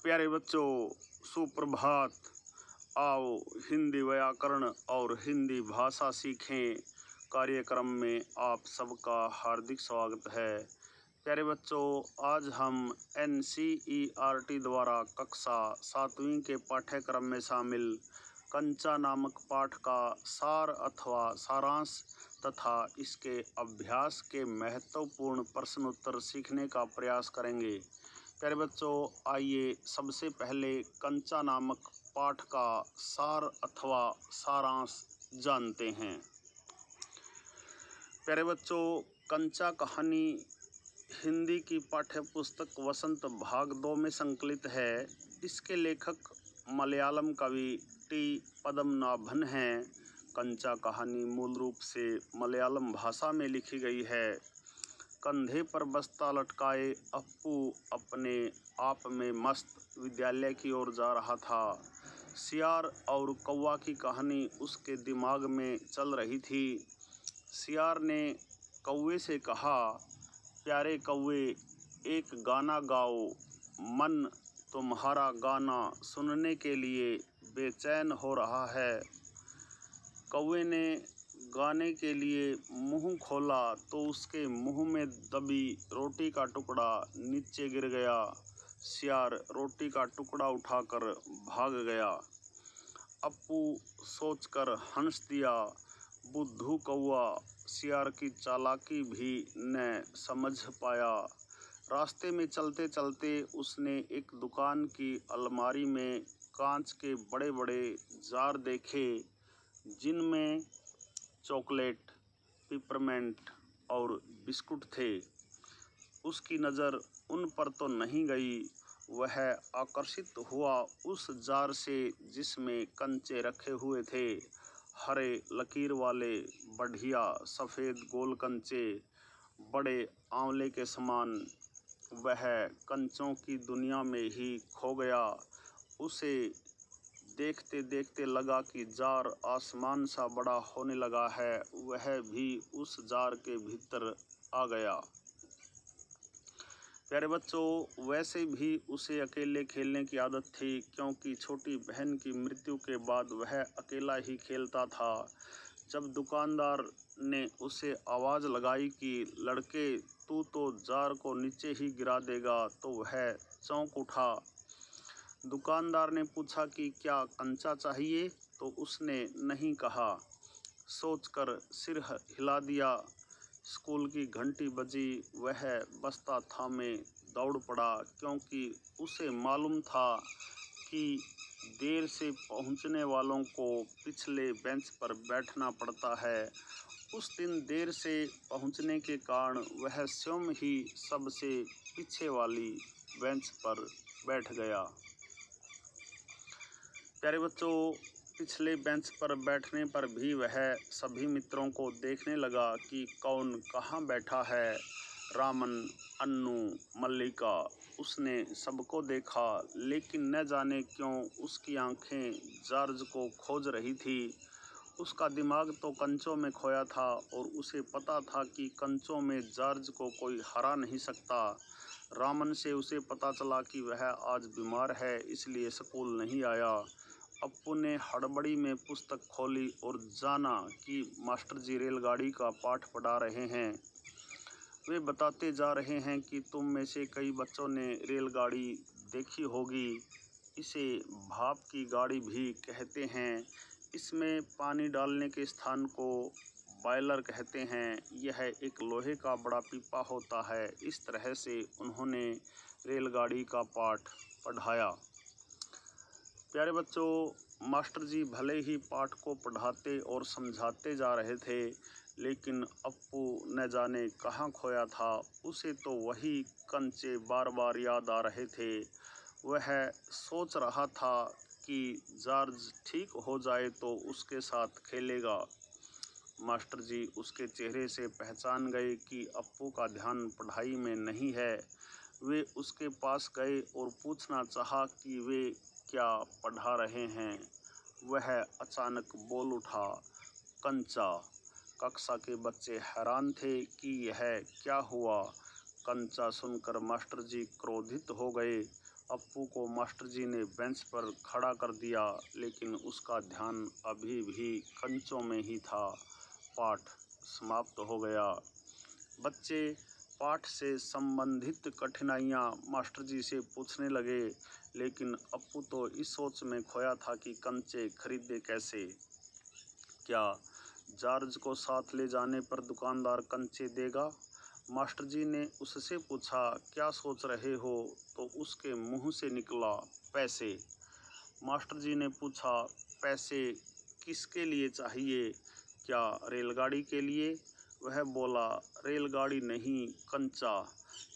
प्यारे बच्चों, सुप्रभात। आओ हिंदी व्याकरण और हिंदी भाषा सीखें कार्यक्रम में आप सबका हार्दिक स्वागत है। प्यारे बच्चों, आज हम NCERT द्वारा कक्षा 7वीं के पाठ्यक्रम में शामिल कंचा नामक पाठ का सार अथवा सारांश तथा इसके अभ्यास के महत्वपूर्ण प्रश्न उत्तर सीखने का प्रयास करेंगे। प्यारे बच्चों, आइए सबसे पहले कंचा नामक पाठ का सार अथवा सारांश जानते हैं। प्यारे बच्चों, कंचा कहानी हिंदी की पाठ्य पुस्तक वसंत भाग 2 में संकलित है। इसके लेखक मलयालम कवि टी पद्मनाभन हैं। कंचा कहानी मूल रूप से मलयालम भाषा में लिखी गई है। कंधे पर बस्ता लटकाए अप्पू अपने आप में मस्त विद्यालय की ओर जा रहा था। सियार और कौवा की कहानी उसके दिमाग में चल रही थी। सियार ने कौवे से कहा, प्यारे कौवे, एक गाना गाओ, मन तुम्हारा गाना सुनने के लिए बेचैन हो रहा है। कौवे ने गाने के लिए मुंह खोला तो उसके मुंह में दबी रोटी का टुकड़ा नीचे गिर गया। सियार रोटी का टुकड़ा उठाकर भाग गया। अप्पू सोचकर हंस दिया, बुद्धू कौवा सियार की चालाकी भी न समझ पाया। रास्ते में चलते चलते उसने एक दुकान की अलमारी में कांच के बड़े बड़े जार देखे, जिनमें चॉकलेट, पिपरमेंट और बिस्कुट थे। उसकी नज़र उन पर तो नहीं गई। वह आकर्षित हुआ उस जार से जिसमें कंचे रखे हुए थे, हरे लकीर वाले बढ़िया सफ़ेद गोल कंचे, बड़े आंवले के समान। वह कंचों की दुनिया में ही खो गया। उसे देखते देखते लगा कि जार आसमान सा बड़ा होने लगा है। वह भी उस जार के भीतर आ गया। प्यारे बच्चों, वैसे भी उसे अकेले खेलने की आदत थी, क्योंकि छोटी बहन की मृत्यु के बाद वह अकेला ही खेलता था। जब दुकानदार ने उसे आवाज़ लगाई कि लड़के, तू तो जार को नीचे ही गिरा देगा, तो वह चौंक उठा। दुकानदार ने पूछा कि क्या कंचा चाहिए, तो उसने नहीं कहा। सोचकर सिर हिला दिया। स्कूल की घंटी बजी। वह बस्ता थामे दौड़ पड़ा, क्योंकि उसे मालूम था कि देर से पहुंचने वालों को पिछले बेंच पर बैठना पड़ता है। उस दिन देर से पहुंचने के कारण वह स्वयं ही सबसे पीछे वाली बेंच पर बैठ गया। प्यारे बच्चों, पिछले बेंच पर बैठने पर भी वह सभी मित्रों को देखने लगा कि कौन कहाँ बैठा है। रामन, अन्नू, मल्लिका, उसने सबको देखा, लेकिन न जाने क्यों उसकी आंखें जॉर्ज को खोज रही थी। उसका दिमाग तो कंचों में खोया था और उसे पता था कि कंचों में जॉर्ज को कोई हरा नहीं सकता। रामन से उसे पता चला कि वह आज बीमार है, इसलिए स्कूल नहीं आया। अप्पू ने हड़बड़ी में पुस्तक खोली और जाना कि मास्टर जी रेलगाड़ी का पाठ पढ़ा रहे हैं। वे बताते जा रहे हैं कि तुम में से कई बच्चों ने रेलगाड़ी देखी होगी। इसे भाप की गाड़ी भी कहते हैं। इसमें पानी डालने के स्थान को बॉयलर कहते हैं। यह एक लोहे का बड़ा पीपा होता है। इस तरह से उन्होंने रेलगाड़ी का पाठ पढ़ाया। प्यारे बच्चों, मास्टर जी भले ही पाठ को पढ़ाते और समझाते जा रहे थे, लेकिन अप्पू न जाने कहाँ खोया था। उसे तो वही कंचे बार बार याद आ रहे थे। वह सोच रहा था कि जॉर्ज ठीक हो जाए तो उसके साथ खेलेगा। मास्टर जी उसके चेहरे से पहचान गए कि अप्पू का ध्यान पढ़ाई में नहीं है। वे उसके पास गए और पूछना चाहा कि वे क्या पढ़ा रहे हैं। वह अचानक बोल उठा, कंचा। कक्षा के बच्चे हैरान थे कि यह क्या हुआ। कंचा सुनकर मास्टर जी क्रोधित हो गए। अप्पू को मास्टर जी ने बेंच पर खड़ा कर दिया, लेकिन उसका ध्यान अभी भी कंचों में ही था। पाठ समाप्त हो गया। बच्चे पाठ से संबंधित कठिनाइयाँ मास्टर जी से पूछने लगे, लेकिन अप्पू तो इस सोच में खोया था कि कंचे खरीदे कैसे। क्या जॉर्ज को साथ ले जाने पर दुकानदार कंचे देगा? मास्टर जी ने उससे पूछा, क्या सोच रहे हो? तो उसके मुंह से निकला, पैसे। मास्टर जी ने पूछा, पैसे किसके लिए चाहिए? क्या रेलगाड़ी के लिए? वह बोला, रेलगाड़ी नहीं, कंचा।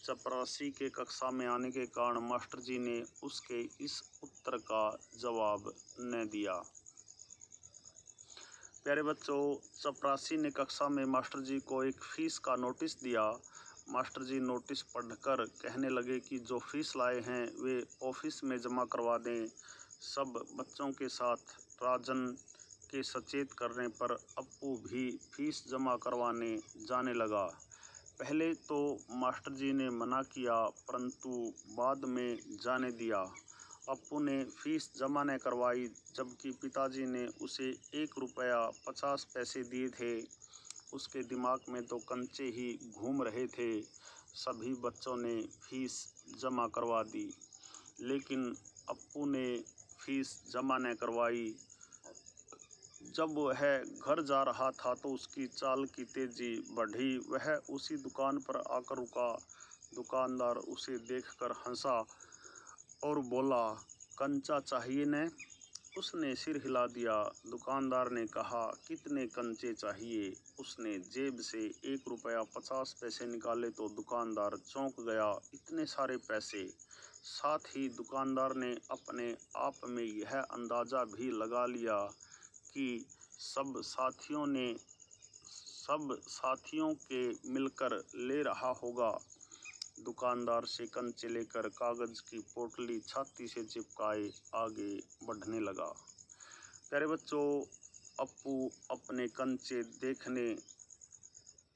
चपरासी के कक्षा में आने के कारण मास्टर जी ने उसके इस उत्तर का जवाब न दिया। प्यारे बच्चों, चपरासी ने कक्षा में मास्टर जी को एक फीस का नोटिस दिया। मास्टर जी नोटिस पढ़कर कहने लगे कि जो फीस लाए हैं वे ऑफिस में जमा करवा दें। सब बच्चों के साथ राजन के सचेत करने पर अप्पू भी फीस जमा करवाने जाने लगा। पहले तो मास्टर जी ने मना किया, परंतु बाद में जाने दिया। अप्पू ने फीस जमा न करवाई, जबकि पिताजी ने उसे 1 रुपया 50 पैसे दिए थे। उसके दिमाग में तो कंचे ही घूम रहे थे। सभी बच्चों ने फीस जमा करवा दी, लेकिन अप्पू ने फीस जमा न करवाई। जब वह घर जा रहा था तो उसकी चाल की तेजी बढ़ी। वह उसी दुकान पर आकर रुका। दुकानदार उसे देखकर हंसा और बोला, कंचा चाहिए न? उसने सिर हिला दिया। दुकानदार ने कहा, कितने कंचे चाहिए? उसने जेब से 1 रुपया 50 पैसे निकाले तो दुकानदार चौंक गया, इतने सारे पैसे। साथ ही दुकानदार ने अपने आप में यह अंदाज़ा भी लगा लिया कि सब साथियों के मिलकर ले रहा होगा। दुकानदार से कंचे लेकर कागज़ की पोटली छाती से चिपकाए आगे बढ़ने लगा। प्यारे बच्चों, अप्पू अपने कंचे देखने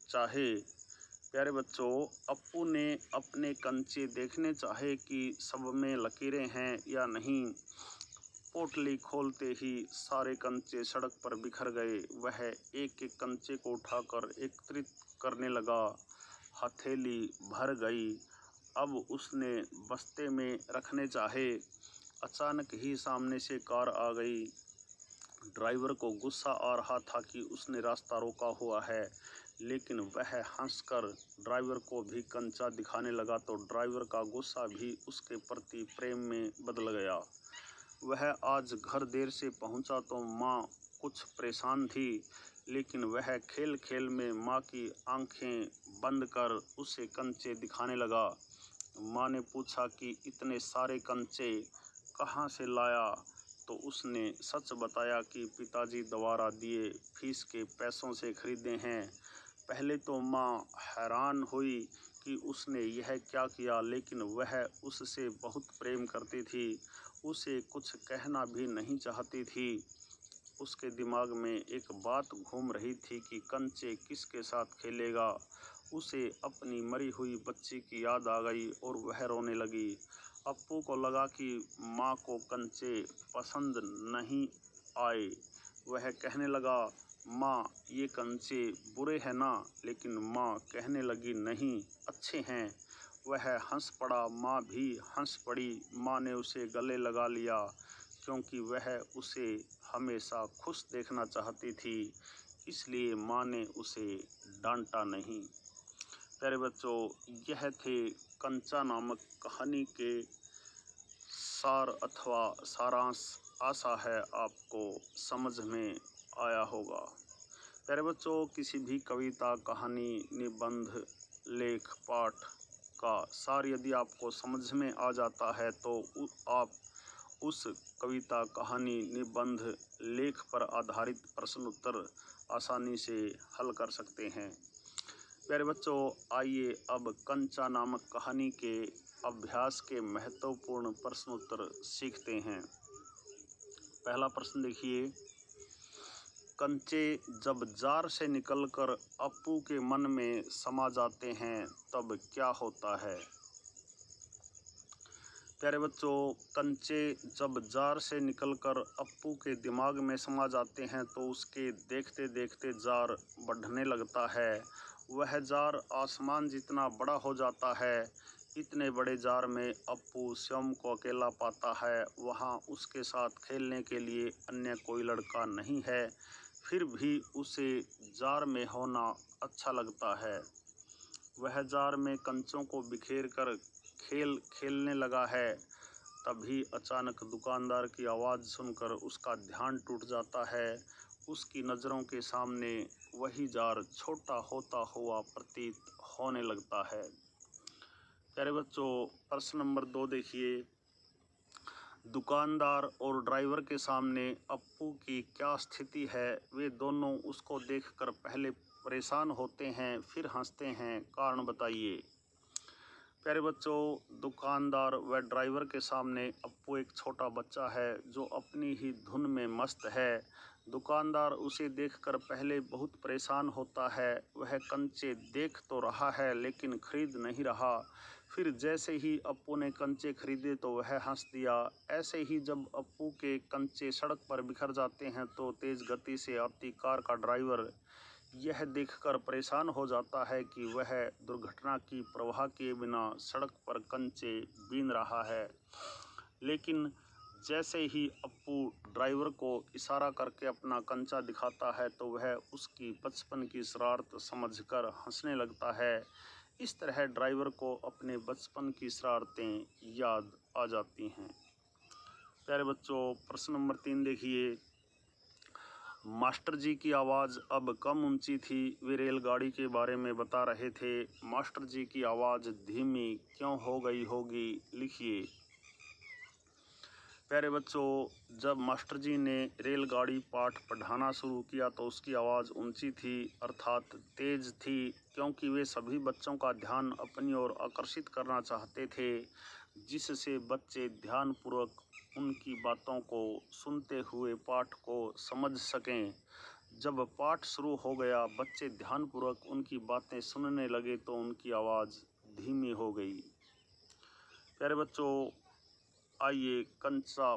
चाहे। प्यारे बच्चों, अप्पू ने अपने कंचे देखने चाहे कि सब में लकीरें हैं या नहीं। पोटली खोलते ही सारे कंचे सड़क पर बिखर गए। वह एक एक कंचे को उठाकर एकत्रित करने लगा। हथेली भर गई। अब उसने बस्ते में रखने चाहे। अचानक ही सामने से कार आ गई। ड्राइवर को गुस्सा आ रहा था कि उसने रास्ता रोका हुआ है, लेकिन वह हंसकर ड्राइवर को भी कंचा दिखाने लगा तो ड्राइवर का गुस्सा भी उसके प्रति प्रेम में बदल गया। वह आज घर देर से पहुंचा तो माँ कुछ परेशान थी, लेकिन वह खेल खेल में माँ की आंखें बंद कर उसे कंचे दिखाने लगा। माँ ने पूछा कि इतने सारे कंचे कहाँ से लाया? तो उसने सच बताया कि पिताजी द्वारा दिए फीस के पैसों से खरीदे हैं। पहले तो माँ हैरान हुई कि उसने यह क्या किया, लेकिन वह उससे बहुत प्रेम करती थी। उसे कुछ कहना भी नहीं चाहती थी। उसके दिमाग में एक बात घूम रही थी कि कंचे किसके साथ खेलेगा। उसे अपनी मरी हुई बच्ची की याद आ गई और वह रोने लगी। अप्पू को लगा कि माँ को कंचे पसंद नहीं आए। वह कहने लगा, माँ ये कंचे बुरे हैं ना? लेकिन माँ कहने लगी, नहीं, अच्छे हैं। वह हंस पड़ा। माँ भी हंस पड़ी। माँ ने उसे गले लगा लिया, क्योंकि वह उसे हमेशा खुश देखना चाहती थी। इसलिए माँ ने उसे डांटा नहीं। प्यारे बच्चों, यह थे कंचा नामक कहानी के सार अथवा सारांश। आशा है आपको समझ में आया होगा। प्यारे बच्चों, किसी भी कविता, कहानी, निबंध, लेख, पाठ का सार यदि आपको समझ में आ जाता है तो आप उस कविता, कहानी, निबंध, लेख पर आधारित प्रश्न उत्तर आसानी से हल कर सकते हैं। प्यारे बच्चों, आइए अब कंचा नामक कहानी के अभ्यास के महत्वपूर्ण प्रश्न उत्तर सीखते हैं। पहला प्रश्न देखिए, कंचे जब जार से निकलकर अप्पू के मन में समा जाते हैं तब क्या होता है? प्यारे बच्चों, कंचे जब जार से निकलकर अप्पू के दिमाग में समा जाते हैं तो उसके देखते देखते जार बढ़ने लगता है। वह जार आसमान जितना बड़ा हो जाता है। इतने बड़े जार में अप्पू स्वयं को अकेला पाता है। वहाँ उसके साथ खेलने के लिए अन्य कोई लड़का नहीं है। फिर भी उसे जार में होना अच्छा लगता है। वह जार में कंचों को बिखेर कर खेलने लगा है। तभी अचानक दुकानदार की आवाज़ सुनकर उसका ध्यान टूट जाता है। उसकी नज़रों के सामने वही जार छोटा होता हुआ प्रतीत होने लगता है। प्यारे बच्चों, प्रश्न नंबर 2 देखिए। दुकानदार और ड्राइवर के सामने अप्पू की क्या स्थिति है? वे दोनों उसको देखकर पहले परेशान होते हैं, फिर हंसते हैं। कारण बताइए। प्यारे बच्चों, दुकानदार व ड्राइवर के सामने अप्पू एक छोटा बच्चा है जो अपनी ही धुन में मस्त है। दुकानदार उसे देखकर पहले बहुत परेशान होता है। वह कंचे देख तो रहा है लेकिन खरीद नहीं रहा। फिर जैसे ही अप्पू ने कंचे खरीदे तो वह हंस दिया। ऐसे ही जब अप्पू के कंचे सड़क पर बिखर जाते हैं तो तेज़ गति से आती कार का ड्राइवर यह देखकर परेशान हो जाता है कि वह दुर्घटना की परवाह किए बिना सड़क पर कंचे बीन रहा है। लेकिन जैसे ही अप्पू ड्राइवर को इशारा करके अपना कंचा दिखाता है तो वह उसकी बचपन की शरारत समझकर हंसने लगता है। इस तरह ड्राइवर को अपने बचपन की शरारतें याद आ जाती हैं। प्यारे बच्चों, प्रश्न नंबर 3 देखिए। मास्टर जी की आवाज़ अब कम ऊंची थी। वे रेलगाड़ी के बारे में बता रहे थे। मास्टर जी की आवाज़ धीमी क्यों हो गई होगी? लिखिए। प्यारे बच्चों, जब मास्टर जी ने रेलगाड़ी पाठ पढ़ाना शुरू किया तो उसकी आवाज़ ऊंची थी, अर्थात तेज़ थी, क्योंकि वे सभी बच्चों का ध्यान अपनी ओर आकर्षित करना चाहते थे, जिससे बच्चे ध्यानपूर्वक उनकी बातों को सुनते हुए पाठ को समझ सकें। जब पाठ शुरू हो गया, बच्चे ध्यानपूर्वक उनकी बातें सुनने लगे तो उनकी आवाज़ धीमी हो गई। प्यारे बच्चों, आइए कंचा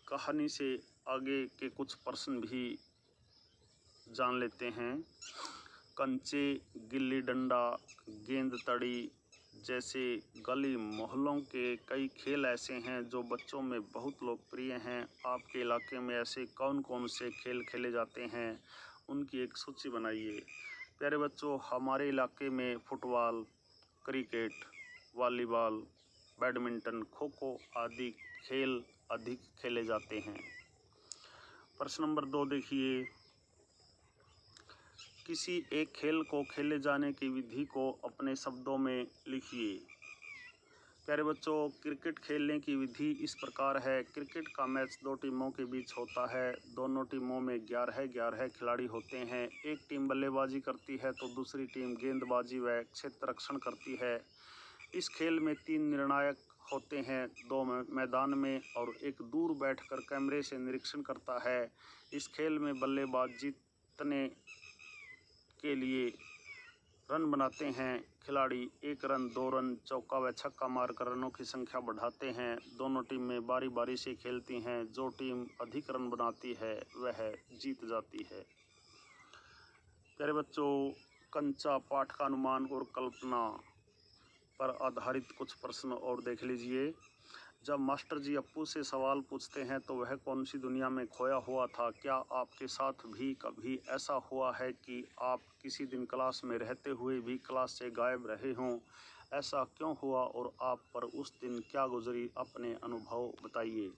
कहानी से आगे के कुछ प्रश्न भी जान लेते हैं। कंचे, गिल्ली डंडा, गेंद तड़ी जैसे गली मोहल्लों के कई खेल ऐसे हैं जो बच्चों में बहुत लोकप्रिय हैं। आपके इलाके में ऐसे कौन कौन से खेल खेले जाते हैं, उनकी एक सूची बनाइए। प्यारे बच्चों, हमारे इलाके में football, cricket, volleyball, badminton, kho kho आदि खेल अधिक खेले जाते हैं। प्रश्न नंबर 2 देखिए। किसी एक खेल को खेले जाने की विधि को अपने शब्दों में लिखिए। प्यारे बच्चों, क्रिकेट खेलने की विधि इस प्रकार है। क्रिकेट का मैच 2 टीमों के बीच होता है। दोनों टीमों में 11-11 खिलाड़ी होते हैं। एक टीम बल्लेबाजी करती है तो दूसरी टीम गेंदबाजी व क्षेत्र रक्षण करती है। इस खेल में 3 निर्णायक होते हैं, 2 मैदान में और एक दूर बैठकर कैमरे से निरीक्षण करता है। इस खेल में बल्लेबाज जीतने के लिए रन बनाते हैं। खिलाड़ी 1 रन, 2 रन, चौका व छक्का मारकर रनों की संख्या बढ़ाते हैं। दोनों टीमें बारी बारी से खेलती हैं। जो टीम अधिक रन बनाती है वह जीत जाती है। प्यारे बच्चों, कंचा पाठ का अनुमान और कल्पना पर आधारित कुछ प्रश्न और देख लीजिए। जब मास्टर जी अप्पू से सवाल पूछते हैं तो वह कौन सी दुनिया में खोया हुआ था? क्या आपके साथ भी कभी ऐसा हुआ है कि आप किसी दिन क्लास में रहते हुए भी क्लास से गायब रहे हों? ऐसा क्यों हुआ और आप पर उस दिन क्या गुजरी? अपने अनुभव बताइए।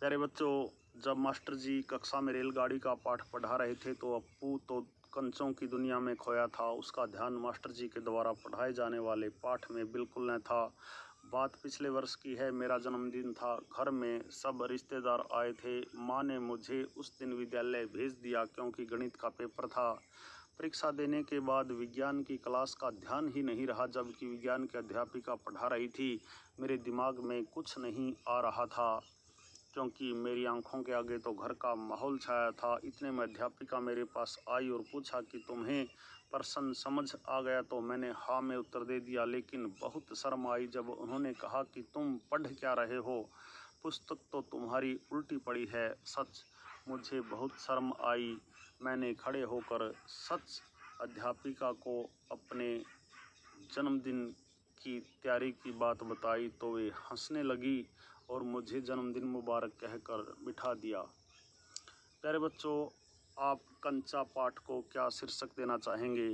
प्यारे बच्चों, जब मास्टर जी कक्षा में रेलगाड़ी का पाठ पढ़ा रहे थे तो अप्पू तो कंचों की दुनिया में खोया था। उसका ध्यान मास्टर जी के द्वारा पढ़ाए जाने वाले पाठ में बिल्कुल न था। बात पिछले वर्ष की है। मेरा जन्मदिन था। घर में सब रिश्तेदार आए थे। माँ ने मुझे उस दिन विद्यालय भेज दिया क्योंकि गणित का पेपर था। परीक्षा देने के बाद विज्ञान की क्लास का ध्यान ही नहीं रहा। जबकि विज्ञान की अध्यापिका पढ़ा रही थी, मेरे दिमाग में कुछ नहीं आ रहा था क्योंकि मेरी आंखों के आगे तो घर का माहौल छाया था। इतने में अध्यापिका मेरे पास आई और पूछा कि तुम्हें प्रश्न समझ आ गया तो मैंने हाँ में उत्तर दे दिया, लेकिन बहुत शर्म आई जब उन्होंने कहा कि तुम पढ़ क्या रहे हो, पुस्तक तो तुम्हारी उल्टी पड़ी है। सच मुझे बहुत शर्म आई। मैंने खड़े होकर सच अध्यापिका को अपने जन्मदिन की तैयारी की बात बताई तो वे हंसने लगी और मुझे जन्मदिन मुबारक कहकर बिठा दिया। प्यारे बच्चों, आप कंचा पाठ को क्या शीर्षक देना चाहेंगे?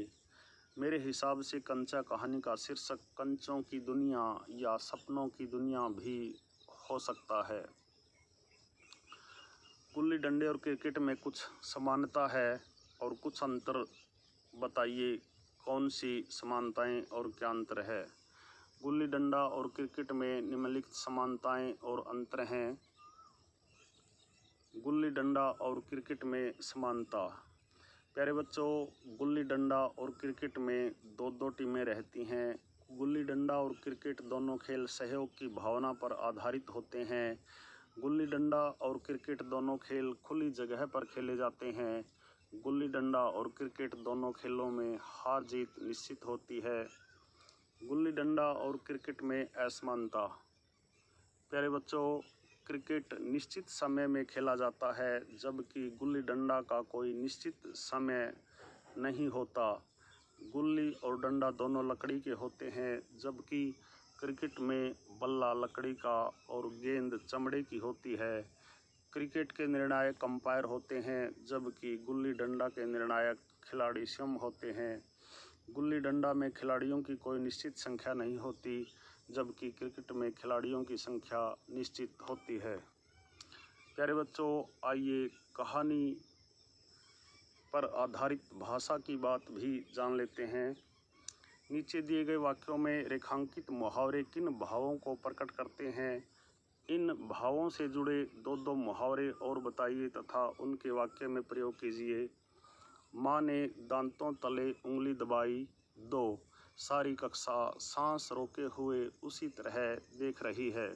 मेरे हिसाब से कंचा कहानी का शीर्षक कंचों की दुनिया या सपनों की दुनिया भी हो सकता है। गुल्ली डंडे और क्रिकेट में कुछ समानता है और कुछ अंतर बताइए, कौन सी समानताएं और क्या अंतर है? गुल्ली डंडा और क्रिकेट में निम्नलिखित समानताएं और अंतर हैं। गुल्ली डंडा और क्रिकेट में समानता। प्यारे बच्चों, गुल्ली डंडा और क्रिकेट में दो दो टीमें रहती हैं। गुल्ली डंडा और क्रिकेट दोनों खेल सहयोग की भावना पर आधारित होते हैं। गुल्ली डंडा और क्रिकेट दोनों खेल खुली जगह पर खेले जाते हैं। गुल्ली डंडा और क्रिकेट दोनों खेलों में हार जीत निश्चित होती है। गुल्ली डंडा और क्रिकेट में असमानता। प्यारे बच्चों, क्रिकेट निश्चित समय में खेला जाता है, जबकि गुल्ली डंडा का कोई निश्चित समय नहीं होता। गुल्ली और डंडा दोनों लकड़ी के होते हैं, जबकि क्रिकेट में बल्ला लकड़ी का और गेंद चमड़े की होती है। क्रिकेट के निर्णायक अंपायर होते हैं, जबकि गुल्ली डंडा के निर्णायक खिलाड़ी स्वयं होते हैं। गुल्ली डंडा में खिलाड़ियों की कोई निश्चित संख्या नहीं होती, जबकि क्रिकेट में खिलाड़ियों की संख्या निश्चित होती है। प्यारे बच्चों, आइए कहानी पर आधारित भाषा की बात भी जान लेते हैं। नीचे दिए गए वाक्यों में रेखांकित मुहावरे किन भावों को प्रकट करते हैं? इन भावों से जुड़े दो दो मुहावरे और बताइए तथा उनके वाक्य में प्रयोग कीजिए। माँ ने दांतों तले उंगली दबाई। 2. सारी कक्षा सांस रोके हुए उसी तरह देख रही है।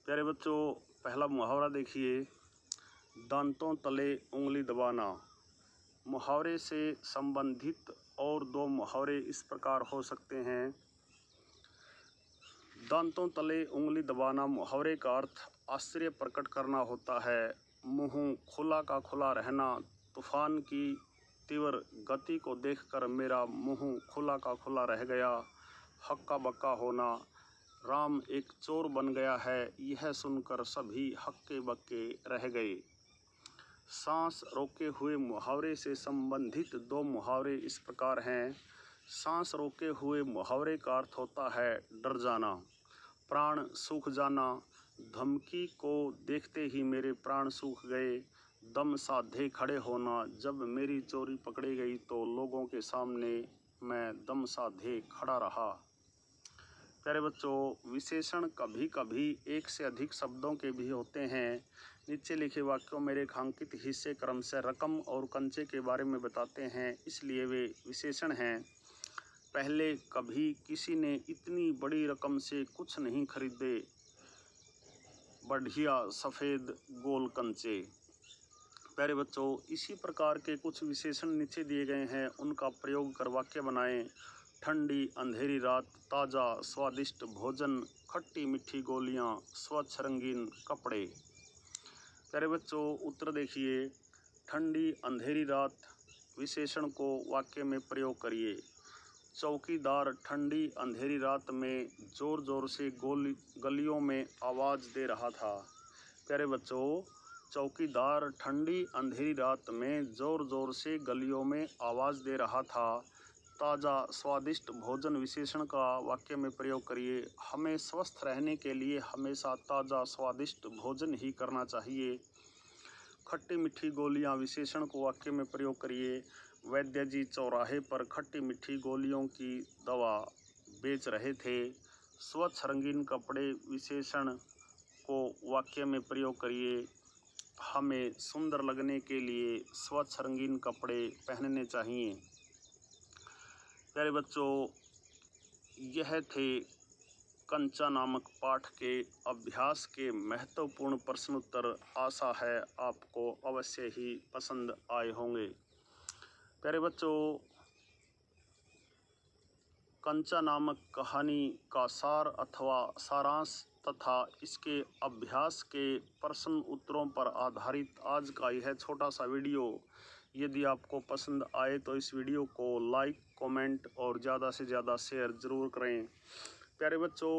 प्यारे बच्चों, पहला मुहावरा देखिए, दांतों तले उंगली दबाना। मुहावरे से संबंधित और दो मुहावरे इस प्रकार हो सकते हैं। दांतों तले उंगली दबाना मुहावरे का अर्थ आश्चर्य प्रकट करना होता है। मुंह खुला का खुला रहना। तूफान की तीव्र गति को देखकर मेरा मुंह खुला का खुला रह गया। हक्का बक्का होना। राम एक चोर बन गया है, यह सुनकर सभी हक्के बक्के रह गए। सांस रोके हुए मुहावरे से संबंधित दो मुहावरे इस प्रकार हैं। सांस रोके हुए मुहावरे का अर्थ होता है डर जाना, प्राण सूख जाना। धमकी को देखते ही मेरे प्राण सूख गए। दम साधे खड़े होना। जब मेरी चोरी पकड़ी गई तो लोगों के सामने मैं दम साधे खड़ा रहा। प्यारे बच्चों, विशेषण कभी कभी एक से अधिक शब्दों के भी होते हैं। नीचे लिखे वाक्यों में रेखांकित हिस्से क्रमशः रकम और कंचे के बारे में बताते हैं, इसलिए वे विशेषण हैं। पहले कभी किसी ने इतनी बड़ी रकम से कुछ नहीं खरीदे। बढ़िया सफ़ेद गोल कंचे। प्यारे बच्चों, इसी प्रकार के कुछ विशेषण नीचे दिए गए हैं, उनका प्रयोग कर वाक्य बनाएं। ठंडी अंधेरी रात, ताज़ा स्वादिष्ट भोजन, खट्टी मीठी गोलियां, स्वच्छ रंगीन कपड़े। प्यारे बच्चों, उत्तर देखिए। ठंडी अंधेरी रात विशेषण को वाक्य में प्रयोग करिए। चौकीदार ठंडी अंधेरी रात में ज़ोर ज़ोर से गलियों में आवाज़ दे रहा था। प्यारे बच्चों, चौकीदार ठंडी अंधेरी रात में ज़ोर ज़ोर से गलियों में आवाज़ दे रहा था। ताज़ा स्वादिष्ट भोजन विशेषण का वाक्य में प्रयोग करिए। हमें स्वस्थ रहने के लिए हमेशा ताज़ा स्वादिष्ट भोजन ही करना चाहिए। खट्टी मीठी गोलियां विशेषण को वाक्य में प्रयोग करिए। वैद्य जी चौराहे पर खट्टी मीठी गोलियों की दवा बेच रहे थे। स्वच्छ रंगीन कपड़े विशेषण को वाक्य में प्रयोग करिए। हमें सुंदर लगने के लिए स्वच्छ रंगीन कपड़े पहनने चाहिए। प्यारे बच्चों, यह थे कंचा नामक पाठ के अभ्यास के महत्वपूर्ण प्रश्नोत्तर। आशा है आपको अवश्य ही पसंद आए होंगे। प्यारे बच्चों, कंचा नामक कहानी का सार अथवा सारांश तथा इसके अभ्यास के प्रश्न उत्तरों पर आधारित आज का यह छोटा सा वीडियो यदि आपको पसंद आए तो इस वीडियो को लाइक, कमेंट और ज़्यादा से ज़्यादा शेयर ज़रूर करें। प्यारे बच्चों,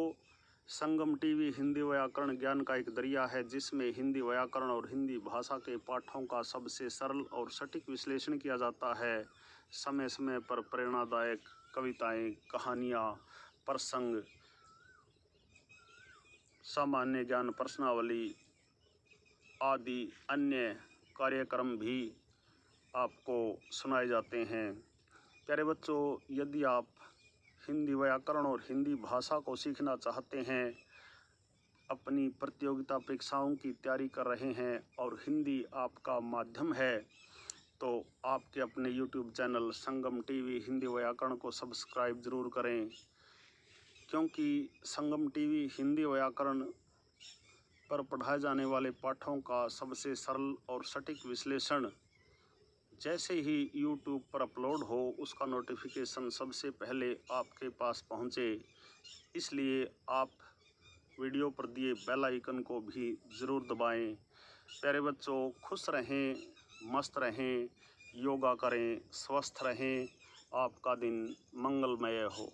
संगम टीवी हिंदी व्याकरण ज्ञान का एक दरिया है जिसमें हिंदी व्याकरण और हिंदी भाषा के पाठों का सबसे सरल और सटीक विश्लेषण किया जाता है। समय समय पर प्रेरणादायक कविताएं, कहानियाँ, प्रसंग, सामान्य ज्ञान प्रश्नावली आदि अन्य कार्यक्रम भी आपको सुनाए जाते हैं। प्यारे बच्चों, यदि आप हिंदी व्याकरण और हिंदी भाषा को सीखना चाहते हैं, अपनी प्रतियोगिता परीक्षाओं की तैयारी कर रहे हैं और हिंदी आपका माध्यम है, तो आपके अपने YouTube चैनल संगम टीवी हिंदी व्याकरण को सब्सक्राइब ज़रूर करें, क्योंकि संगम टीवी हिंदी व्याकरण पर पढ़ाए जाने वाले पाठों का सबसे सरल और सटीक विश्लेषण जैसे ही YouTube पर अपलोड हो उसका नोटिफिकेशन सबसे पहले आपके पास पहुंचे। इसलिए आप वीडियो पर दिए बेल आइकन को भी ज़रूर दबाएं। प्यारे बच्चों, खुश रहें, मस्त रहें, योगा करें, स्वस्थ रहें, आपका दिन मंगलमय हो।